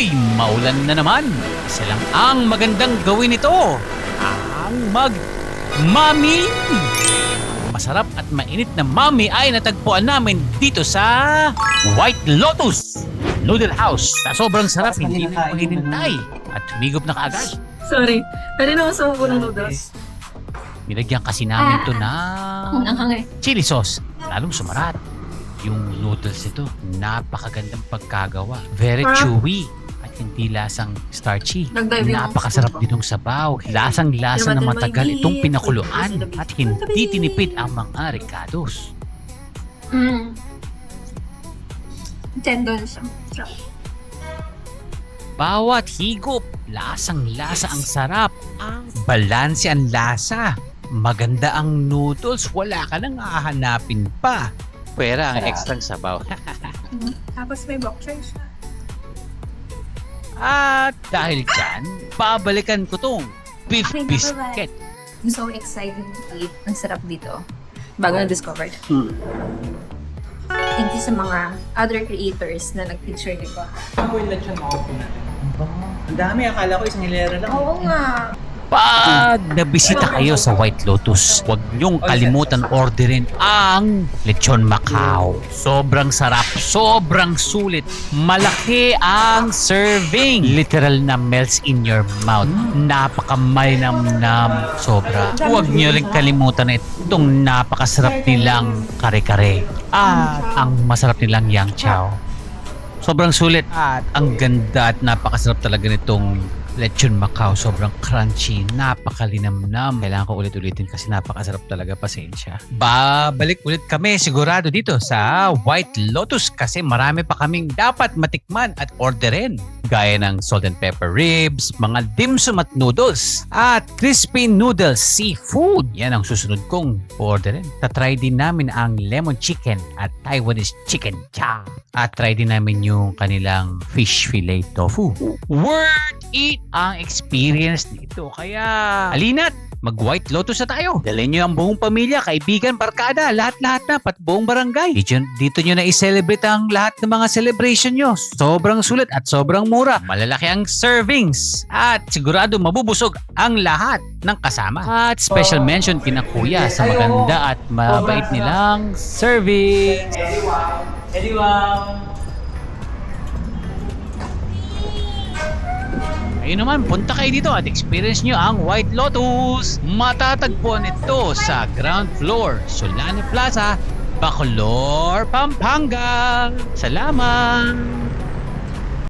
Uy, maulan na naman. Isa lang ang magandang gawin ito. Ang mag-mami. Masarap at mainit na mami ay natagpuan namin dito sa White Lotus Noodle House. Sa sobrang sarap, hindi na hinintay at humigop na kaagad. Sorry. Pwede naman sa ng noodles. Nilagyan kasi namin ito ng Ang hangay. chili sauce. Lalong sumarat. Yung noodles ito, napakagandang pagkagawa. Very chewy at hindi lasang starchy. Nag-dive yung Napakasarap sauce. din ng sabaw. Lasang-lasa na matagal itong pinakuluan at hindi tinipid ang mga ricados. Tendon siya. Sarap. Bawat higop, lasang-lasa ang sarap. Balanse ang lasa. Maganda ang noodles, wala ka nang hahanapin pa. Pwera ang extra sabaw. Tapos may bok choy siya. At dahil dyan, babalikan ko tong beef Okay, biscuit. I'm so excited to eat. Ang sarap dito. Bago na-discovered. Thank you sa mga other creators na nag-picture dito. Ako yung lechon ako natin. Ang dami, akala ko isang hilera lang. Oo nga. Pag nabisita kayo sa White Lotus, huwag niyong kalimutan orderin ang lechon Macau. Sobrang sarap, sobrang sulit. Malaki ang serving. Literal na melts in your mouth. Napakamalinamnam, sobra. Huwag niyo rin kalimutan na itong napakasarap nilang kare-kare. At ang masarap nilang yang chow. Sobrang sulit at ang ganda at napakasarap talaga nitong lechon Macau. Sobrang crunchy, napakalinamnam. Kailangan ko ulit-ulitin kasi napakasarap talaga, pasensya. Babalik ulit kami sigurado dito sa White Lotus kasi marami pa kaming dapat matikman at orderin. Gaya ng salt and pepper ribs, mga dim sum at noodles, at crispy noodles seafood. Yan ang susunod kong orderin. Tatry din namin ang lemon chicken at Taiwanese chicken chow. At try din namin yung kanilang fish fillet tofu. Worth it ang experience nito. Kaya, halina't mag-White Lotus na tayo. Dalhin nyo ang buong pamilya, kaibigan, barkada, lahat-lahat na, pat buong barangay. Dito nyo na i-celebrate ang lahat ng mga celebration nyo. Sobrang sulit at sobrang mura. Malalaki ang servings. At sigurado mabubusog ang lahat ng kasama. At special mention kina Kuya sa maganda at mabait nilang serving. Anyone? Ayun naman, punta kayo dito at experience nyo ang White Lotus. Matatagpuan ito sa ground floor, Solane Plaza, Bacolor, Pampanga. Salamat!